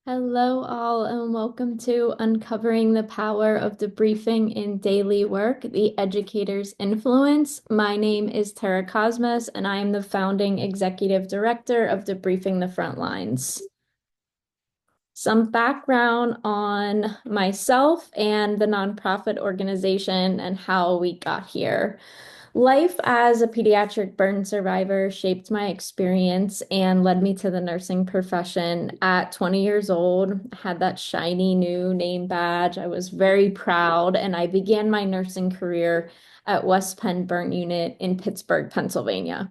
Hello, all, and welcome to Uncovering the Power of Debriefing in Daily Work, the Educator's Influence. My name is Tara Kosmas, and I am the founding executive director of Debriefing the Frontlines. Some background on myself and the nonprofit organization and how we got here. Life as a pediatric burn survivor shaped my experience and led me to the nursing profession. At 20 years old, I had that shiny new name badge. I was very proud, and I began my nursing career at West Penn Burn Unit in Pittsburgh, Pennsylvania.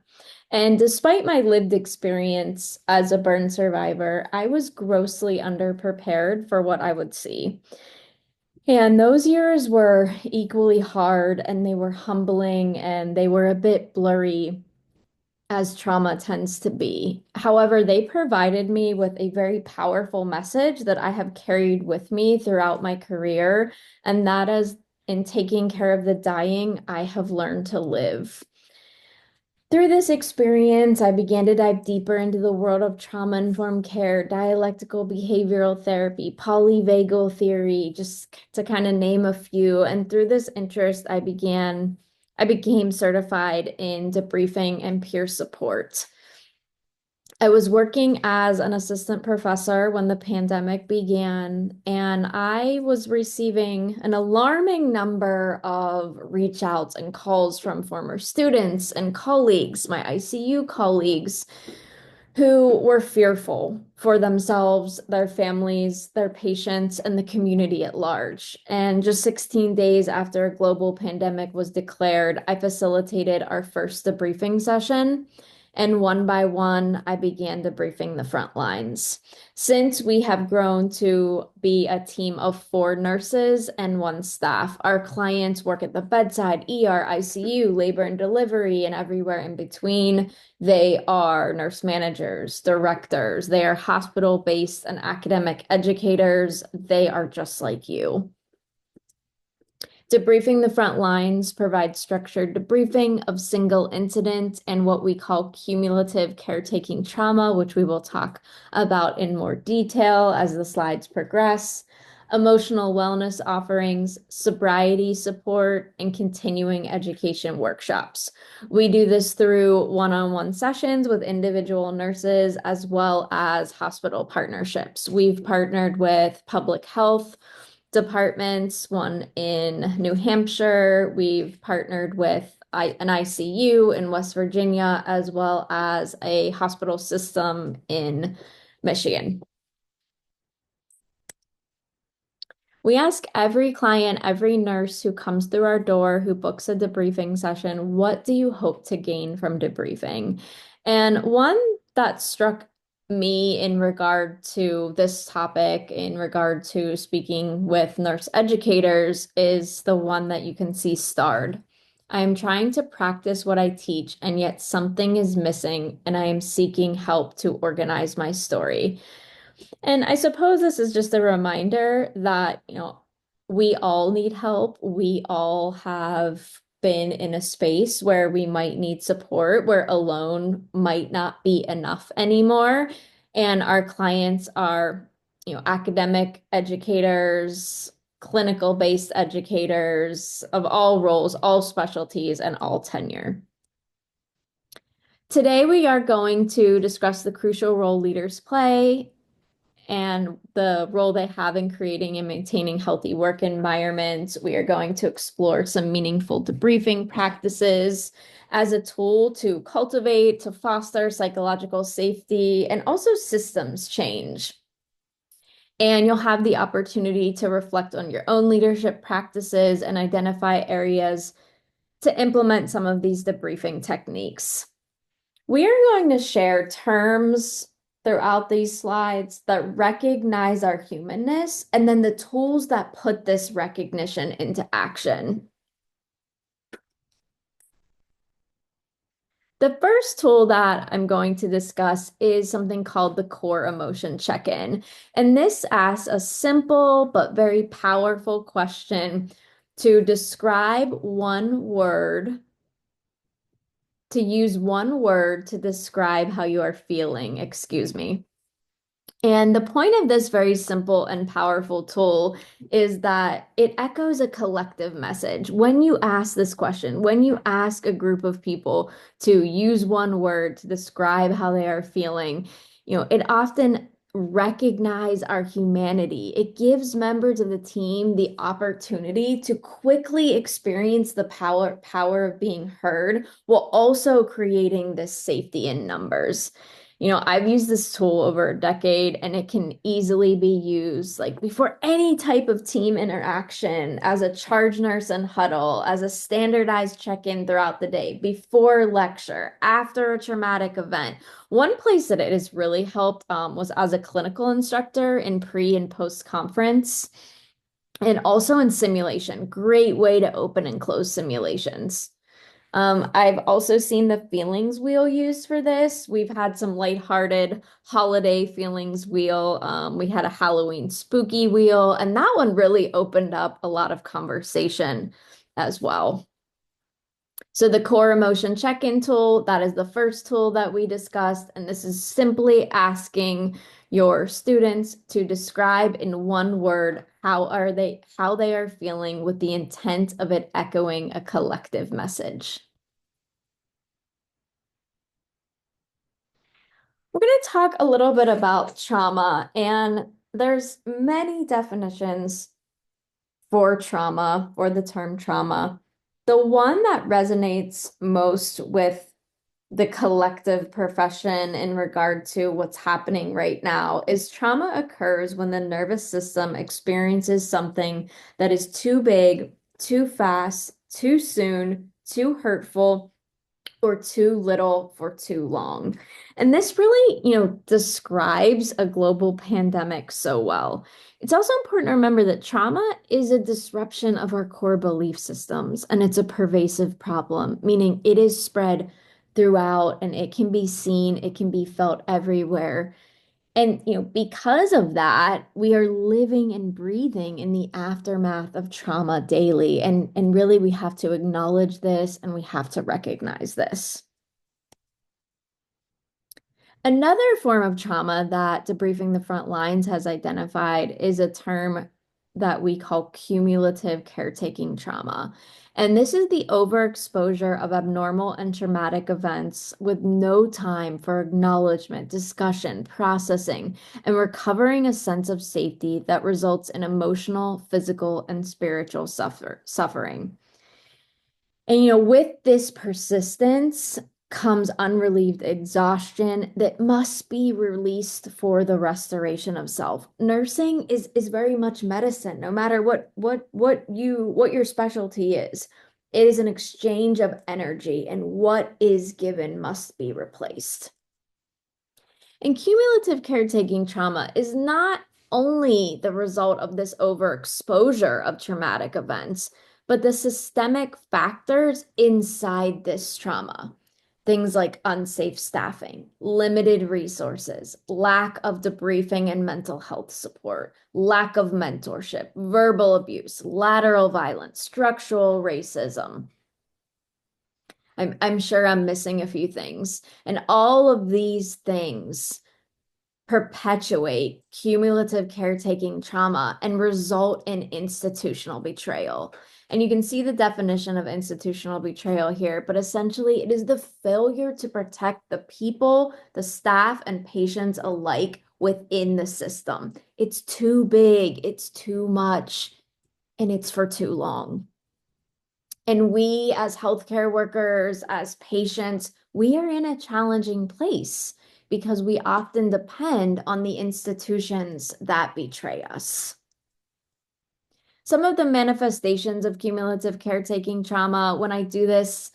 And despite my lived experience as a burn survivor, I was grossly underprepared for what I would see. And those years were equally hard and they were humbling and they were a bit blurry as trauma tends to be. However, they provided me with a very powerful message that I have carried with me throughout my career, and that is in taking care of the dying, I have learned to live. Through this experience, I began to dive deeper into the world of trauma-informed care, dialectical behavioral therapy, polyvagal theory, just to kind of name a few. And through this interest, I became certified in debriefing and peer support. I was working as an assistant professor when the pandemic began, and I was receiving an alarming number of reach outs and calls from former students and colleagues, my ICU colleagues, who were fearful for themselves, their families, their patients, and the community at large. And just 16 days after a global pandemic was declared, I facilitated our first debriefing session. And one by one, I began debriefing the front lines. Since we have grown to be a team of 4 nurses and 1 staff, our clients work at the bedside, ER, ICU, labor and delivery, and everywhere in between. They are nurse managers, directors, they are hospital-based and academic educators. They are just like you. Debriefing the front lines provides structured debriefing of single incident and what we call cumulative caretaking trauma, which we will talk about in more detail as the slides progress, emotional wellness offerings, sobriety support, and continuing education workshops. We do this through one-on-one sessions with individual nurses as well as hospital partnerships. We've partnered with public health departments, one in New Hampshire. We've partnered with an ICU in West Virginia, as well as a hospital system in Michigan. We ask every client, every nurse who comes through our door, who books a debriefing session, what do you hope to gain from debriefing? And one that struck me in regard to this topic, in regard to speaking with nurse educators, is the one that you can see starred. I am trying to practice what I teach, and yet something is missing, and I am seeking help to organize my story. And I suppose this is just a reminder that, we all need help. We all have been in a space where we might need support, where alone might not be enough anymore. And our clients are, academic educators, clinical-based educators of all roles, all specialties, and all tenure. Today, we are going to discuss the crucial role leaders play and the role they have in creating and maintaining healthy work environments. We are going to explore some meaningful debriefing practices as a tool to cultivate, to foster psychological safety, and also systems change. And you'll have the opportunity to reflect on your own leadership practices and identify areas to implement some of these debriefing techniques. We are going to share terms throughout these slides that recognize our humanness and then the tools that put this recognition into action. The first tool that I'm going to discuss is something called the core emotion check-in. And this asks a simple but very powerful question to describe one word, to use one word to describe how you are feeling, excuse me. And the point of this very simple and powerful tool is that it echoes a collective message. When you ask this question, when you ask a group of people to use one word to describe how they are feeling, it often recognize our humanity. It gives members of the team the opportunity to quickly experience the power of being heard while also creating this safety in numbers. I've used this tool over a decade and it can easily be used like before any type of team interaction, as a charge nurse and huddle, as a standardized check-in throughout the day, before lecture, after a traumatic event. One place that it has really helped was as a clinical instructor in pre and post conference, and also in simulation. Great way to open and close simulations. I've also seen the feelings wheel used for this. We've had some lighthearted holiday feelings wheel. We had a Halloween spooky wheel, and that one really opened up a lot of conversation as well. So the core emotion check-in tool, that is the first tool that we discussed, and this is simply asking your students to describe in one word how they are feeling with the intent of it echoing a collective message. We're going to talk a little bit about trauma, and there's many definitions for trauma, for the term trauma. The one that resonates most with the collective profession in regard to what's happening right now is trauma occurs when the nervous system experiences something that is too big, too fast, too soon, too hurtful, or too little for too long. And this really, describes a global pandemic so well. It's also important to remember that trauma is a disruption of our core belief systems, and it's a pervasive problem, meaning it is spread throughout and it can be seen, it can be felt everywhere. And, because of that, we are living and breathing in the aftermath of trauma daily. And really, we have to acknowledge this and we have to recognize this. Another form of trauma that Debriefing the Front Lines has identified is a term that we call cumulative caretaking trauma. And this is the overexposure of abnormal and traumatic events with no time for acknowledgement, discussion, processing, and recovering a sense of safety that results in emotional, physical, and spiritual suffering. And with this persistence comes unrelieved exhaustion that must be released for the restoration of self. Nursing is very much medicine, no matter what your specialty is. It is an exchange of energy, and what is given must be replaced. And cumulative caretaking trauma is not only the result of this overexposure of traumatic events, but the systemic factors inside this trauma. Things like unsafe staffing, limited resources, lack of debriefing and mental health support, lack of mentorship, verbal abuse, lateral violence, structural racism. I'm sure I'm missing a few things. And all of these things perpetuate cumulative caretaking trauma and result in institutional betrayal. And you can see the definition of institutional betrayal here, but essentially it is the failure to protect the people, the staff, and patients alike within the system. It's too big, it's too much, and it's for too long. And we, as healthcare workers, as patients, we are in a challenging place because we often depend on the institutions that betray us. Some of the manifestations of cumulative caretaking trauma, when I do this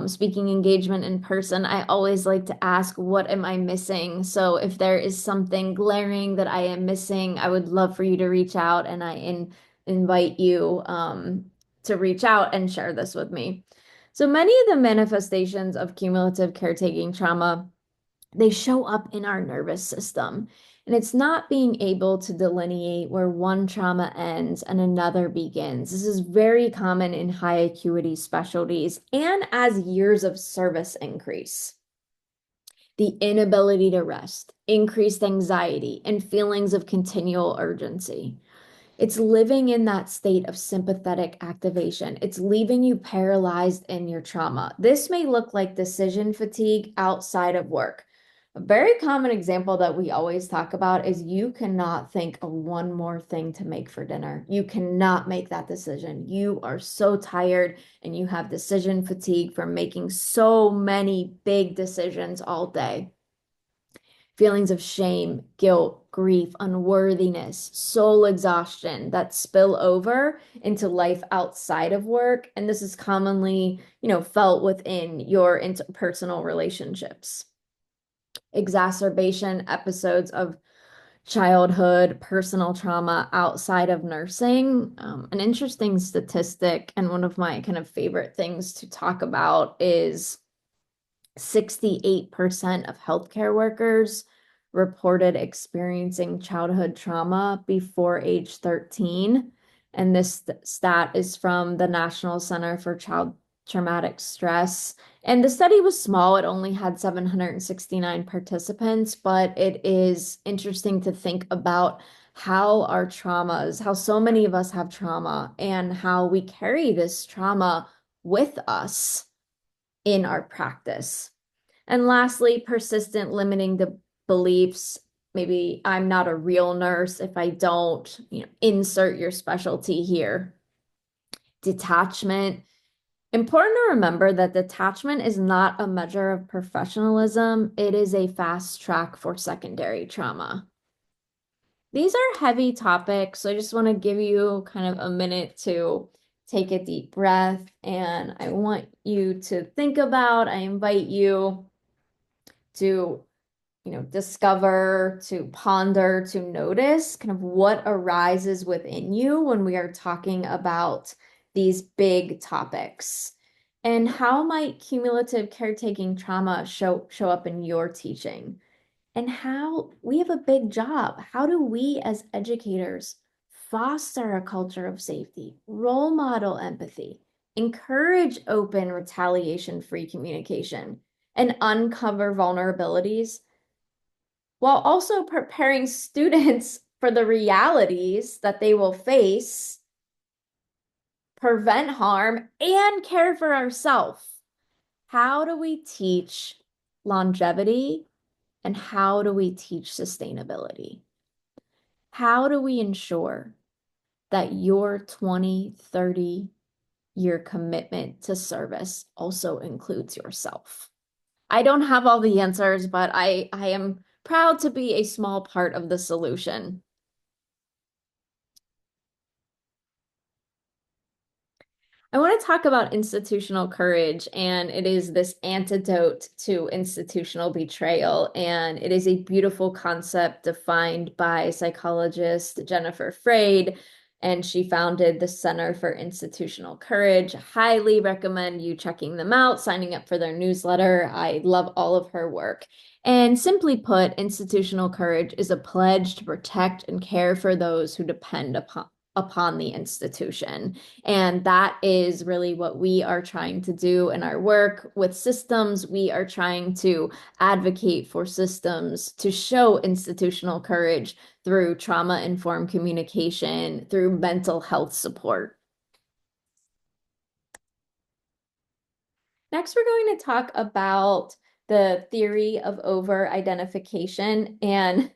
speaking engagement in person, I always like to ask, what am I missing? So if there is something glaring that I am missing, I would love for you to reach out, and I invite you to reach out and share this with me. So many of the manifestations of cumulative caretaking trauma, they show up in our nervous system. And it's not being able to delineate where one trauma ends and another begins. This is very common in high acuity specialties and as years of service increase. the inability to rest, increased anxiety, and feelings of continual urgency. It's living in that state of sympathetic activation. It's leaving you paralyzed in your trauma. This may look like decision fatigue outside of work. A very common example that we always talk about is you cannot think of one more thing to make for dinner. You cannot make that decision. You are so tired and you have decision fatigue from making so many big decisions all day. Feelings of shame, guilt, grief, unworthiness, soul exhaustion that spill over into life outside of work. And this is commonly, felt within your interpersonal relationships. Exacerbation episodes of childhood personal trauma outside of nursing. An interesting statistic, and one of my kind of favorite things to talk about is 68% of healthcare workers reported experiencing childhood trauma before age 13. And this stat is from the National Center for Child Traumatic Stress. And the study was small, it only had 769 participants, but it is interesting to think about how our traumas, how so many of us have trauma, and how we carry this trauma with us in our practice. And lastly, persistent limiting the beliefs. Maybe I'm not a real nurse if I don't, insert your specialty here. Detachment. Important to remember that detachment is not a measure of professionalism. It is a fast track for secondary trauma. These are heavy topics, so I just want to give you kind of a minute to take a deep breath, and I want you to think about, I invite you to discover, to ponder, to notice kind of what arises within you when we are talking about these big topics. And how might cumulative caretaking trauma show up in your teaching? And how we have a big job. How do we as educators foster a culture of safety, role model empathy, encourage open retaliation-free communication, and uncover vulnerabilities while also preparing students for the realities that they will face, prevent harm, and care for ourselves? How do we teach longevity and how do we teach sustainability? How do we ensure that your 20, 30-year commitment to service also includes yourself? I don't have all the answers, but I am proud to be a small part of the solution. I want to talk about institutional courage, and it is this antidote to institutional betrayal. And it is a beautiful concept defined by psychologist Jennifer Freyd, and she founded the Center for Institutional Courage. Highly recommend you checking them out, signing up for their newsletter. I love all of her work. And simply put, institutional courage is a pledge to protect and care for those who depend upon the institution. And that is really what we are trying to do in our work with systems. We are trying to advocate for systems to show institutional courage through trauma-informed communication, through mental health support. Next, we're going to talk about the theory of over-identification. And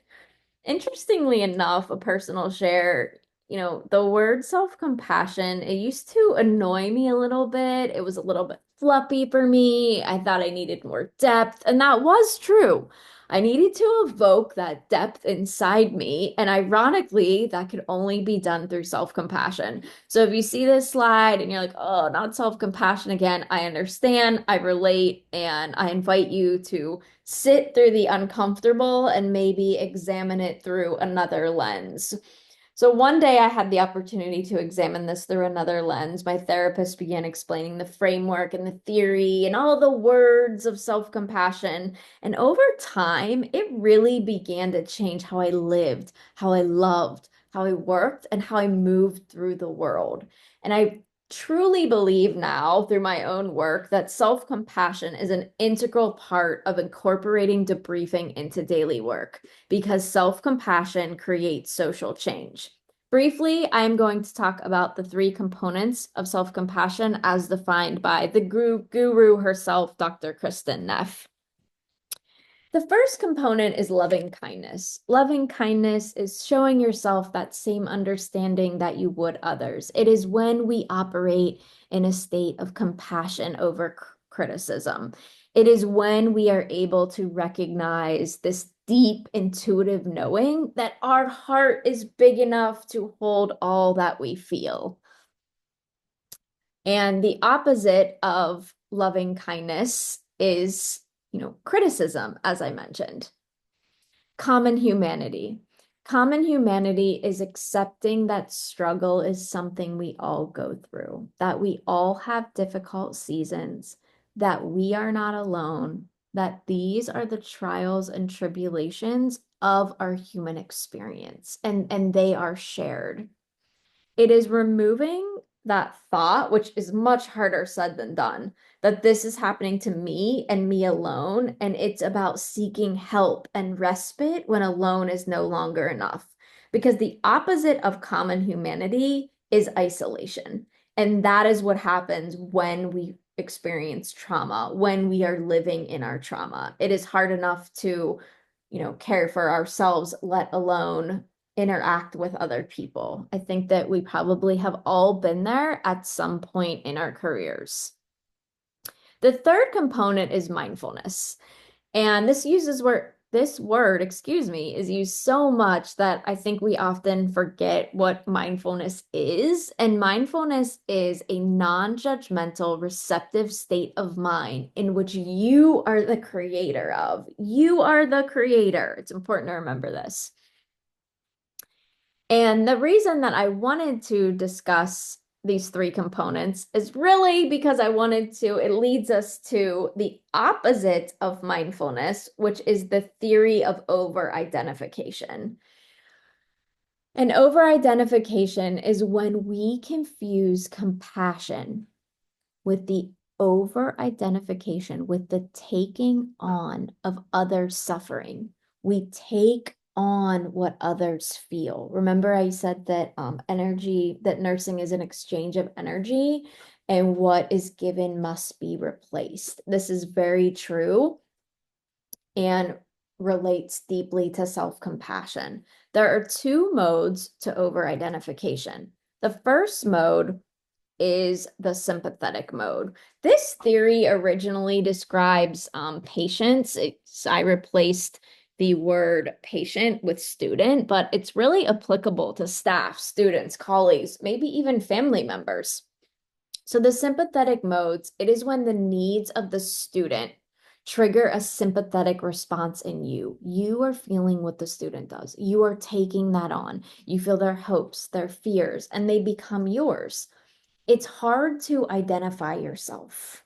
interestingly enough, a personal share, the word self-compassion, it used to annoy me a little bit. It was a little bit fluffy for me. I thought I needed more depth, and that was true. I needed to evoke that depth inside me, and ironically, that could only be done through self-compassion. So if you see this slide and you're like, oh, not self-compassion again, I understand, I relate, and I invite you to sit through the uncomfortable and maybe examine it through another lens. So one day I had the opportunity to examine this through another lens. My therapist began explaining the framework and the theory and all the words of self-compassion. And over time, it really began to change how I lived, how I loved, how I worked, and how I moved through the world. And I truly believe now through my own work that self-compassion is an integral part of incorporating debriefing into daily work because self-compassion creates social change. Briefly, I'm going to talk about the three components of self-compassion as defined by the guru herself, Dr. Kristen Neff. The first component is loving kindness. Loving kindness is showing yourself that same understanding that you would others. It is when we operate in a state of compassion over criticism. It is when we are able to recognize this deep intuitive knowing that our heart is big enough to hold all that we feel. And the opposite of loving kindness is, criticism, as I mentioned. Common humanity. Common humanity is accepting that struggle is something we all go through, that we all have difficult seasons, that we are not alone, that these are the trials and tribulations of our human experience, and they are shared. It is removing that thought, which is much harder said than done, that this is happening to me and me alone. And it's about seeking help and respite when alone is no longer enough. Because the opposite of common humanity is isolation. And that is what happens when we experience trauma, when we are living in our trauma. It is hard enough to, care for ourselves, let alone interact with other people. I think that we probably have all been there at some point in our careers. The third component is mindfulness. And this word, excuse me, is used so much that I think we often forget what mindfulness is. And mindfulness is a non-judgmental, receptive state of mind in which you are the creator of. You are the creator. It's important to remember this. And the reason that I wanted to discuss these three components is really because it leads us to the opposite of mindfulness, which is the theory of over-identification. And over-identification is when we confuse compassion with the over-identification, with the taking on of others' suffering. We take on what others feel. Remember, I said that that nursing is an exchange of energy, and what is given must be replaced. This is very true and relates deeply to self-compassion. There are two modes to over-identification. The first mode is the sympathetic mode. This theory originally describes patients. I replaced the word patient with student, but it's really applicable to staff, students, colleagues, maybe even family members. So the sympathetic modes, it is when the needs of the student trigger a sympathetic response in you. You are feeling what the student does. You are taking that on. You feel their hopes, their fears, and they become yours. It's hard to identify yourself.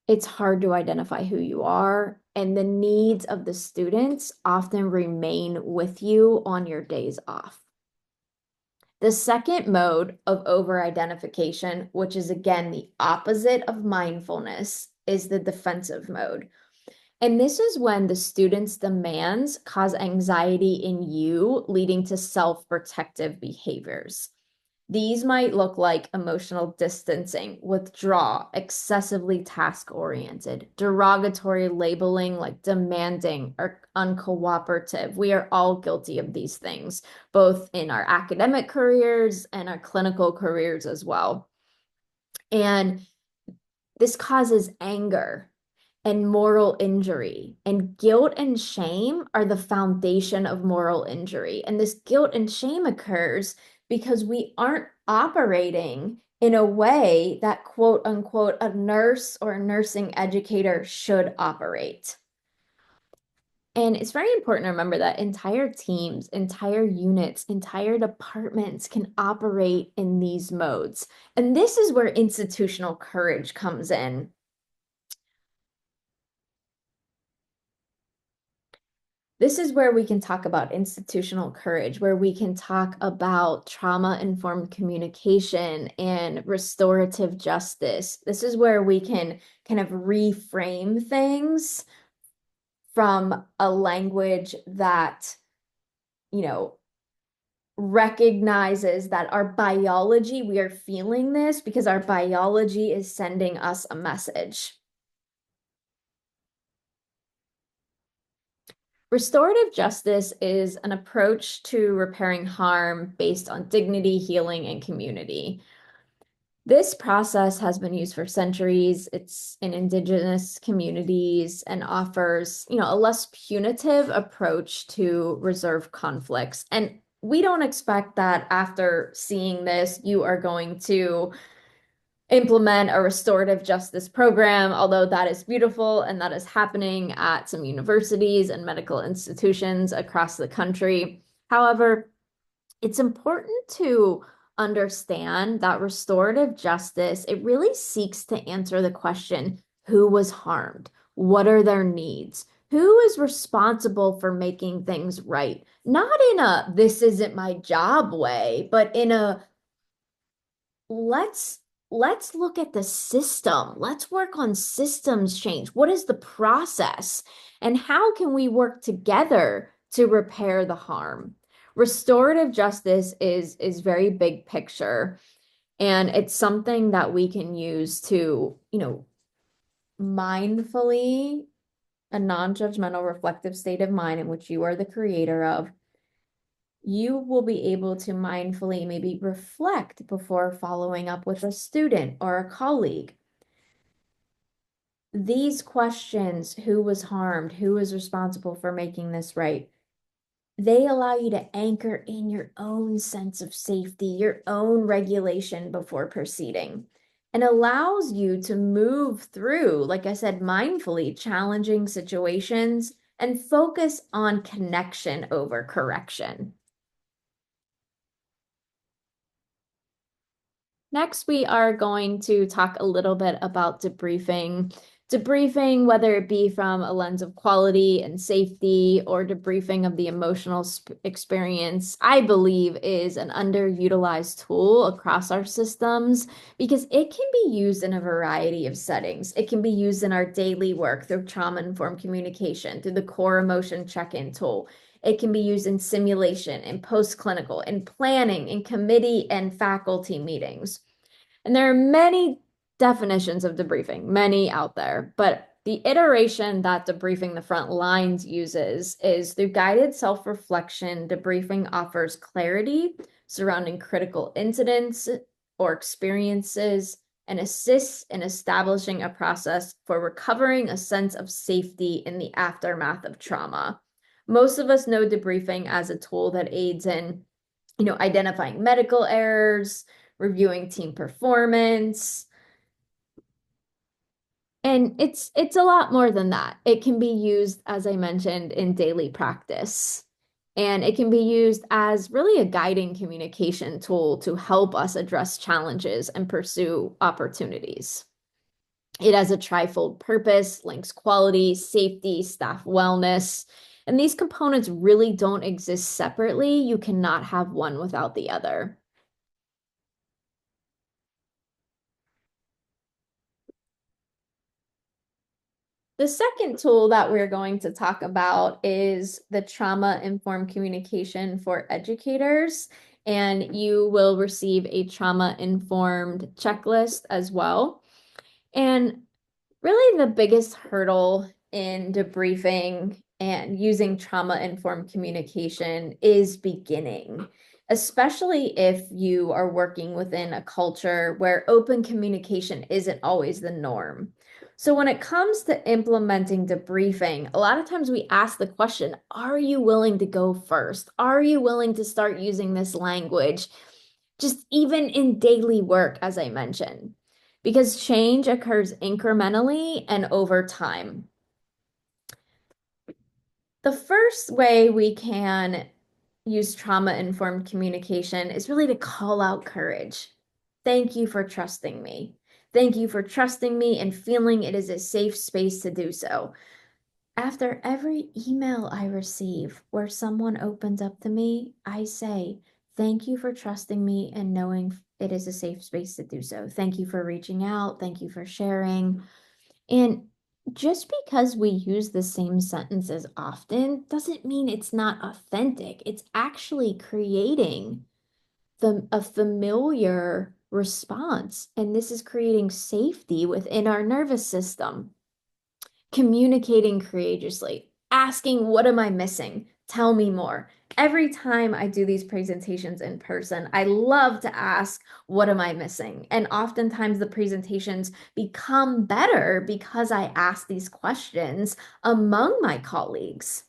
It's hard to identify who you are, and the needs of the students often remain with you on your days off. The second mode of over-identification, which is again the opposite of mindfulness, is the defensive mode. And this is when the student's demands cause anxiety in you, leading to self-protective behaviors. These might look like emotional distancing, withdraw, excessively task-oriented, derogatory labeling like demanding or uncooperative. We are all guilty of these things, both in our academic careers and our clinical careers as well. And this causes anger and moral injury. And guilt and shame are the foundation of moral injury. And this guilt and shame occurs because we aren't operating in a way that quote unquote a nurse or a nursing educator should operate. And it's very important to remember that entire teams, entire units, entire departments can operate in these modes. And this is where institutional courage comes in. This is where we can talk about institutional courage, where we can talk about trauma-informed communication and restorative justice. This is where we can kind of reframe things from a language that, you know, recognizes that our biology, we are feeling this because our biology is sending us a message. Restorative justice is an approach to repairing harm based on dignity, healing, and community. This process has been used for centuries. It's in indigenous communities and offers, a less punitive approach to resolve conflicts. And we don't expect that after seeing this, you are going to implement a restorative justice program, although that is beautiful and that is happening at some universities and medical institutions across the country. However, it's important to understand that restorative justice, it really seeks to answer the question, who was harmed? What are their needs? Who is responsible for making things right? Not in a this isn't my job way, but in a let's let's look at the system. Let's work on systems change. What is the process? And how can we work together to repair the harm? Restorative justice is very big picture, and it's something that we can use to, mindfully, a non-judgmental reflective state of mind in which you are the creator of, you will be able to mindfully maybe reflect before following up with a student or a colleague. These questions, who was harmed, who is responsible for making this right, they allow you to anchor in your own sense of safety, your own regulation before proceeding, and allows you to move through, like I said, mindfully challenging situations and focus on connection over correction. Next, we are going to talk a little bit about debriefing. Debriefing, whether it be from a lens of quality and safety or debriefing of the emotional experience, I believe is an underutilized tool across our systems because it can be used in a variety of settings. It can be used in our daily work through trauma-informed communication, through the core emotion check-in tool. It can be used in simulation, in post-clinical, in planning, in committee and faculty meetings. And there are many definitions of debriefing, many out there, but the iteration that debriefing the front lines uses is through guided self-reflection, debriefing offers clarity surrounding critical incidents or experiences and assists in establishing a process for recovering a sense of safety in the aftermath of trauma. Most of us know debriefing as a tool that aids in, identifying medical errors, reviewing team performance. And it's a lot more than that. It can be used, as I mentioned, in daily practice. And it can be used as really a guiding communication tool to help us address challenges and pursue opportunities. It has a trifold purpose, links quality, safety, staff wellness, and these components really don't exist separately. You cannot have one without the other. The second tool that we're going to talk about is the trauma-informed communication for educators, and you will receive a trauma-informed checklist as well. And really the biggest hurdle in debriefing and using trauma-informed communication is beginning, especially if you are working within a culture where open communication isn't always the norm. So when it comes to implementing debriefing, a lot of times we ask the question, are you willing to go first? Are you willing to start using this language? Just even in daily work, as I mentioned, because change occurs incrementally and over time. The first way we can use trauma-informed communication is really to call out courage. Thank you for trusting me. Thank you for trusting me and feeling it is a safe space to do so. After every email I receive where someone opens up to me, I say, thank you for trusting me and knowing it is a safe space to do so. Thank you for reaching out. Thank you for sharing. And just because we use the same sentences often doesn't mean it's not authentic. It's actually creating a familiar response. And this is creating safety within our nervous system. Communicating courageously, asking, what am I missing? Tell me more. Every time I do these presentations in person, I love to ask, what am I missing? And oftentimes the presentations become better because I ask these questions among my colleagues,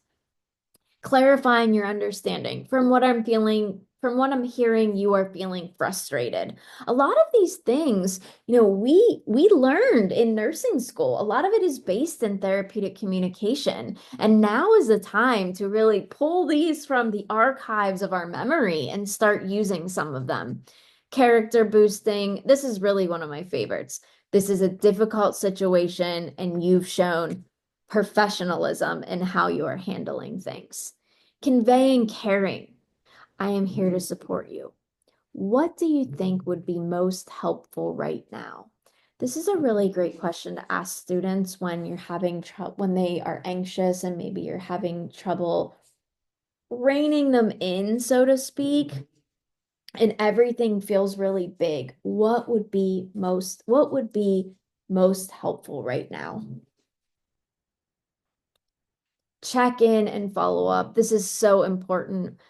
clarifying your understanding. From what I'm feeling, from what I'm hearing, you are feeling frustrated. A lot of these things, we learned in nursing school. A lot of it is based in therapeutic communication. And now is the time to really pull these from the archives of our memory and start using some of them. Character boosting. This is really one of my favorites. This is a difficult situation, and you've shown professionalism in how you are handling things. Conveying caring. I am here to support you. What do you think would be most helpful right now? This is a really great question to ask students when you're having trouble, when they are anxious and maybe you're having trouble reining them in, so to speak, and everything feels really big. What would be most helpful right now? Check in and follow up. This is so important.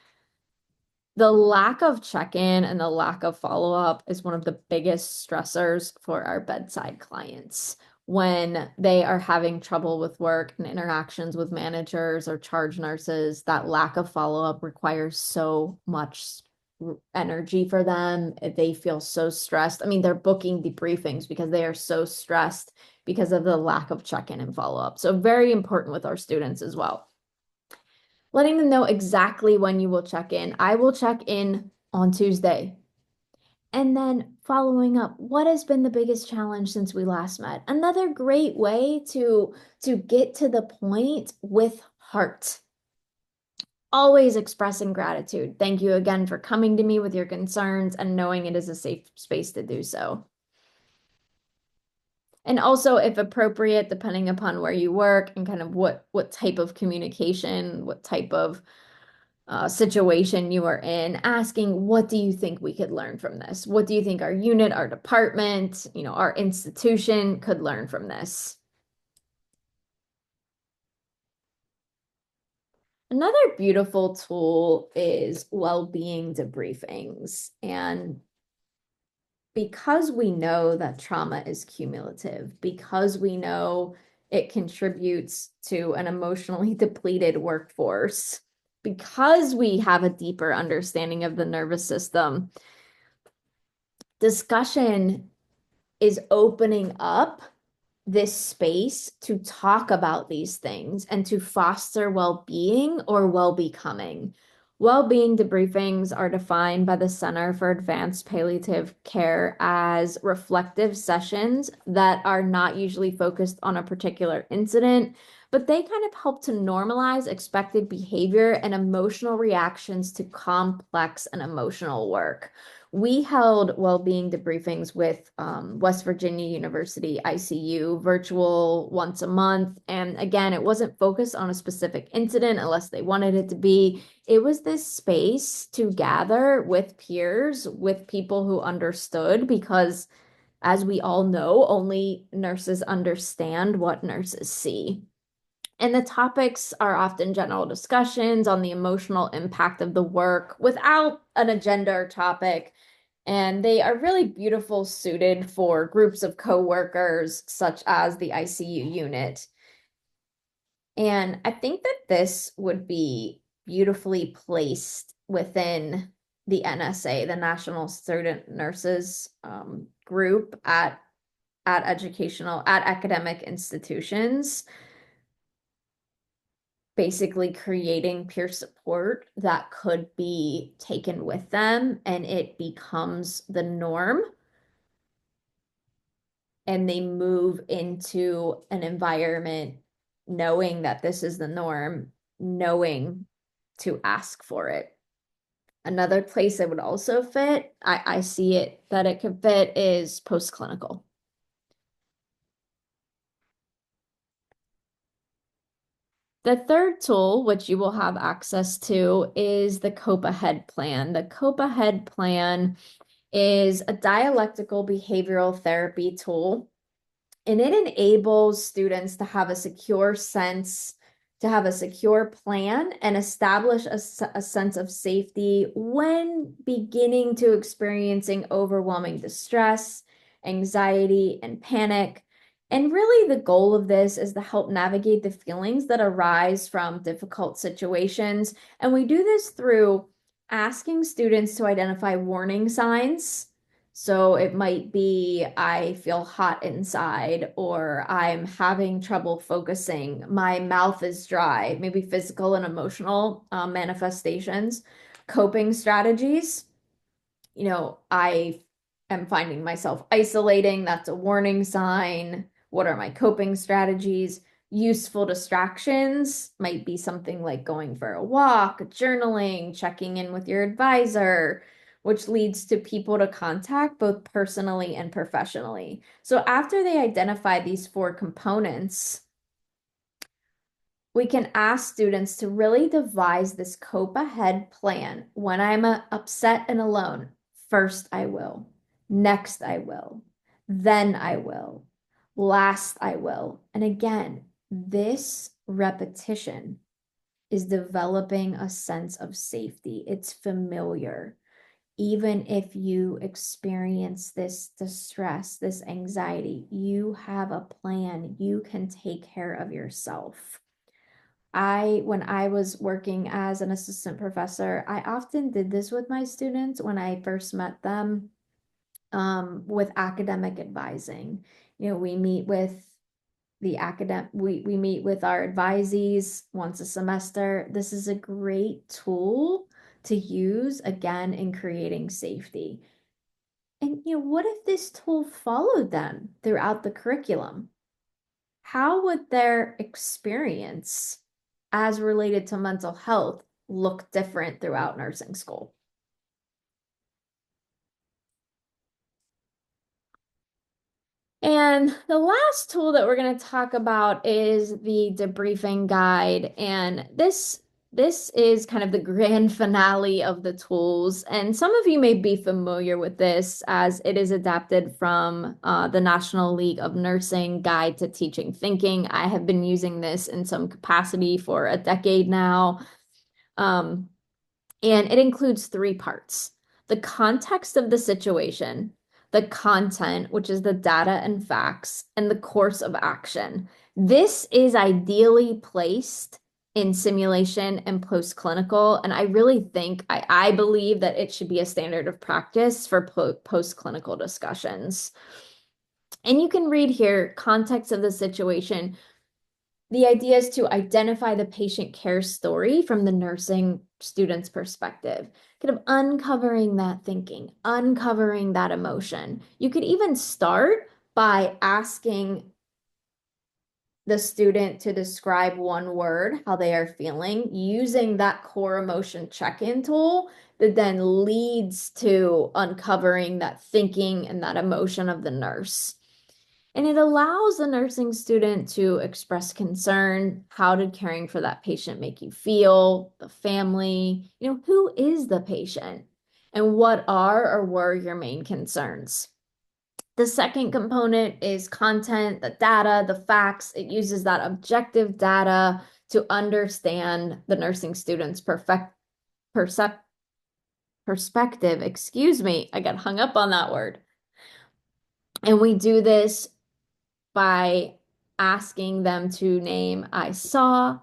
The lack of check-in and the lack of follow-up is one of the biggest stressors for our bedside clients when they are having trouble with work and interactions with managers or charge nurses. That lack of follow-up requires so much energy for them. They feel so stressed. I mean, they're booking debriefings because they are so stressed because of the lack of check-in and follow-up. So very important with our students as well. Letting them know exactly when you will check in. I will check in on Tuesday. And then following up, what has been the biggest challenge since we last met? Another great way to get to the point with heart. Always expressing gratitude. Thank you again for coming to me with your concerns and knowing it is a safe space to do so. And also, if appropriate, depending upon where you work and kind of what type of communication, what type of situation you are in, asking, what do you think we could learn from this? What do you think our unit, our department, our institution could learn from this? Another beautiful tool is well-being debriefings. And because we know that trauma is cumulative, because we know it contributes to an emotionally depleted workforce, because we have a deeper understanding of the nervous system, discussion is opening up this space to talk about these things and to foster well-being or well-becoming. Well-being debriefings are defined by the Center for Advanced Palliative Care as reflective sessions that are not usually focused on a particular incident, but they kind of help to normalize expected behavior and emotional reactions to complex and emotional work. We held well-being debriefings with West Virginia University ICU virtual once a month. And again, it wasn't focused on a specific incident unless they wanted it to be. It was this space to gather with peers, with people who understood, because as we all know, only nurses understand what nurses see. And the topics are often general discussions on the emotional impact of the work without an agenda or topic. And they are really beautiful suited for groups of coworkers, such as the ICU unit. And I think that this would be beautifully placed within the NSA, the National Student Nurses group at academic institutions, basically creating peer support that could be taken with them and it becomes the norm and they move into an environment knowing that this is the norm, knowing to ask for it. Another place it would also fit, I see it that it could fit is post-clinical. The third tool, which you will have access to, is the Cope Ahead plan. The Cope Ahead plan is a dialectical behavioral therapy tool, and it enables students to have a secure sense, to have a secure plan and establish a sense of safety when beginning to experiencing overwhelming distress, anxiety, and panic. And really, the goal of this is to help navigate the feelings that arise from difficult situations. And we do this through asking students to identify warning signs. So it might be, I feel hot inside, or I'm having trouble focusing, my mouth is dry, maybe physical and emotional manifestations, coping strategies. I am finding myself isolating. That's a warning sign. What are my coping strategies? Useful distractions might be something like going for a walk, journaling, checking in with your advisor, which leads to people to contact both personally and professionally. So after they identify these four components, we can ask students to really devise this cope ahead plan. When I'm upset and alone, first I will, next I will, then I will, last I will. And again, this repetition is developing a sense of safety. It's familiar. Even if you experience this distress, this anxiety, you have a plan. You can take care of yourself. When I was working as an assistant professor, I often did this with my students when I first met them, with academic advising. We meet with we meet with our advisees once a semester. This is a great tool to use again in creating safety. And what if this tool followed them throughout the curriculum? How would their experience as related to mental health look different throughout nursing school? And the last tool that we're going to talk about is the debriefing guide. And this is kind of the grand finale of the tools. And some of you may be familiar with this as it is adapted from the National League of Nursing Guide to Teaching Thinking. I have been using this in some capacity for a decade now. Um, and it includes three parts: the context of the situation, the content, which is the data and facts, and the course of action. This is ideally placed in simulation and post-clinical, and I really think, I believe that it should be a standard of practice for post-clinical discussions. And you can read here, context of the situation. The idea is to identify the patient care story from the nursing student's perspective, kind of uncovering that thinking, uncovering that emotion. You could even start by asking the student to describe one word, how they are feeling, using that core emotion check-in tool that then leads to uncovering that thinking and that emotion of the nurse. And it allows the nursing student to express concern. How did caring for that patient make you feel? The family, who is the patient? And what are or were your main concerns? The second component is content, the data, the facts. It uses that objective data to understand the nursing student's perspective. Excuse me, I got hung up on that word. And we do this by asking them to name I saw,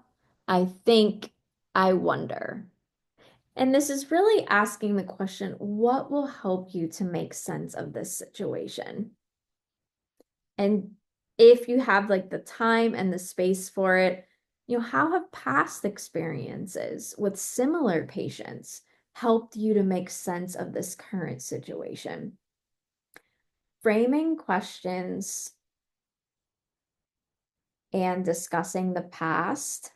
I think, I wonder. And this is really asking the question, what will help you to make sense of this situation? And if you have like the time and the space for it, how have past experiences with similar patients helped you to make sense of this current situation? Framing questions and discussing the past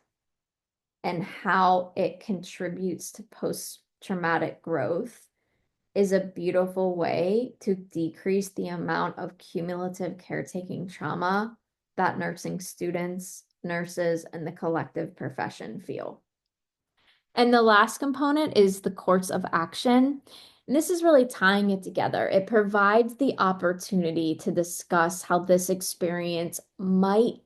and how it contributes to post-traumatic growth is a beautiful way to decrease the amount of cumulative caretaking trauma that nursing students, nurses, and the collective profession feel. And the last component is the course of action. And this is really tying it together. It provides the opportunity to discuss how this experience might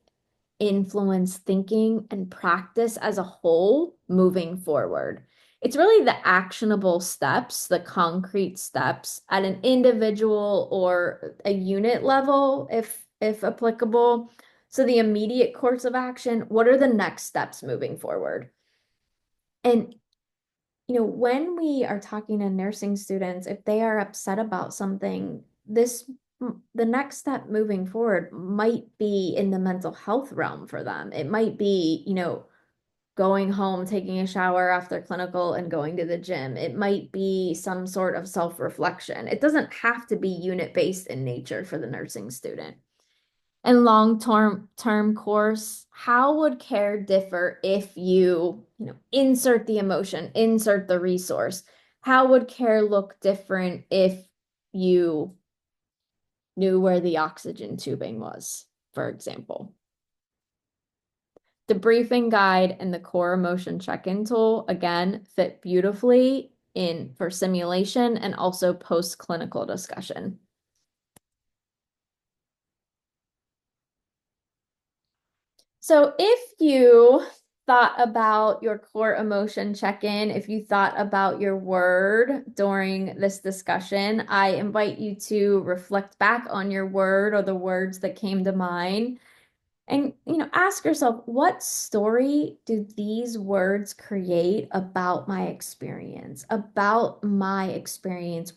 influence thinking and practice as a whole moving forward. It's really the actionable steps, the concrete steps at an individual or a unit level, if applicable. So the immediate course of action, what are the next steps moving forward? And when we are talking to nursing students, if they are upset about something, the next step moving forward might be in the mental health realm for them. It might be, going home, taking a shower after clinical and going to the gym. It might be some sort of self-reflection. It doesn't have to be unit-based in nature for the nursing student. And long-term course, how would care differ if insert the emotion, insert the resource? How would care look different if you knew where the oxygen tubing was, for example? The briefing guide and the core emotion check-in tool, again, fit beautifully in for simulation and also post-clinical discussion. So if you thought about your core emotion check-in, if you thought about your word during this discussion, I invite you to reflect back on your word or the words that came to mind. And, ask yourself, what story do these words create about my experience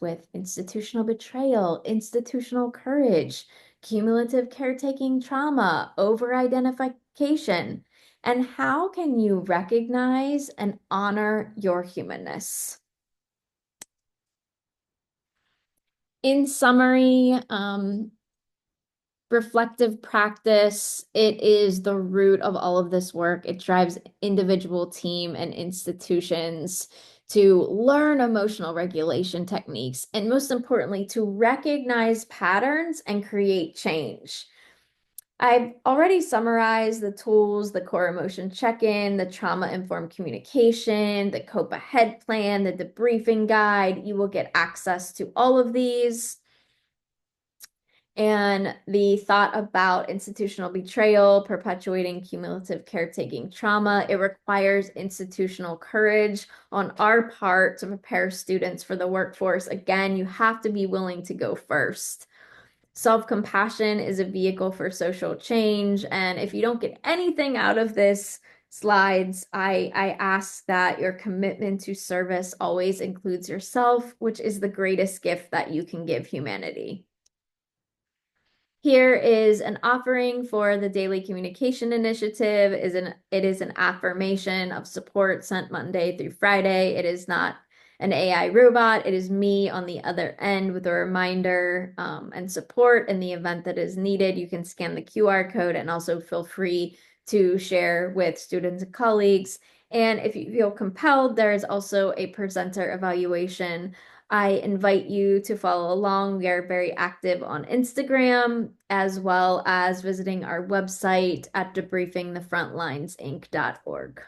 with institutional betrayal, institutional courage, cumulative caretaking trauma, over-identification? And how can you recognize and honor your humanness? In summary, reflective practice, it is the root of all of this work. It drives individual, team, and institutions to learn emotional regulation techniques, and most importantly, to recognize patterns and create change. I've already summarized the tools, the core emotion check-in, the trauma-informed communication, the cope ahead plan, the debriefing guide. You will get access to all of these. And the thought about institutional betrayal, perpetuating cumulative caretaking trauma, it requires institutional courage on our part to prepare students for the workforce. Again, you have to be willing to go first. Self-compassion is a vehicle for social change. And if you don't get anything out of this slides, I ask that your commitment to service always includes yourself, which is the greatest gift that you can give humanity. Here is an offering for the Daily Communication Initiative. It is an affirmation of support sent Monday through Friday. It is not an AI robot. It is me on the other end with a reminder and support in the event that is needed. You can scan the QR code and also feel free to share with students and colleagues. And if you feel compelled, there is also a presenter evaluation. I invite you to follow along. We are very active on Instagram, as well as visiting our website at debriefingthefrontlinesinc.org.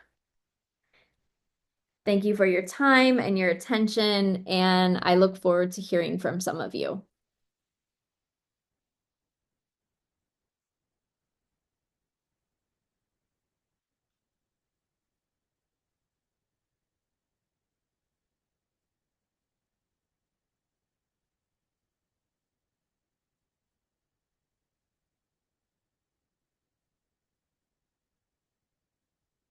Thank you for your time and your attention, and I look forward to hearing from some of you.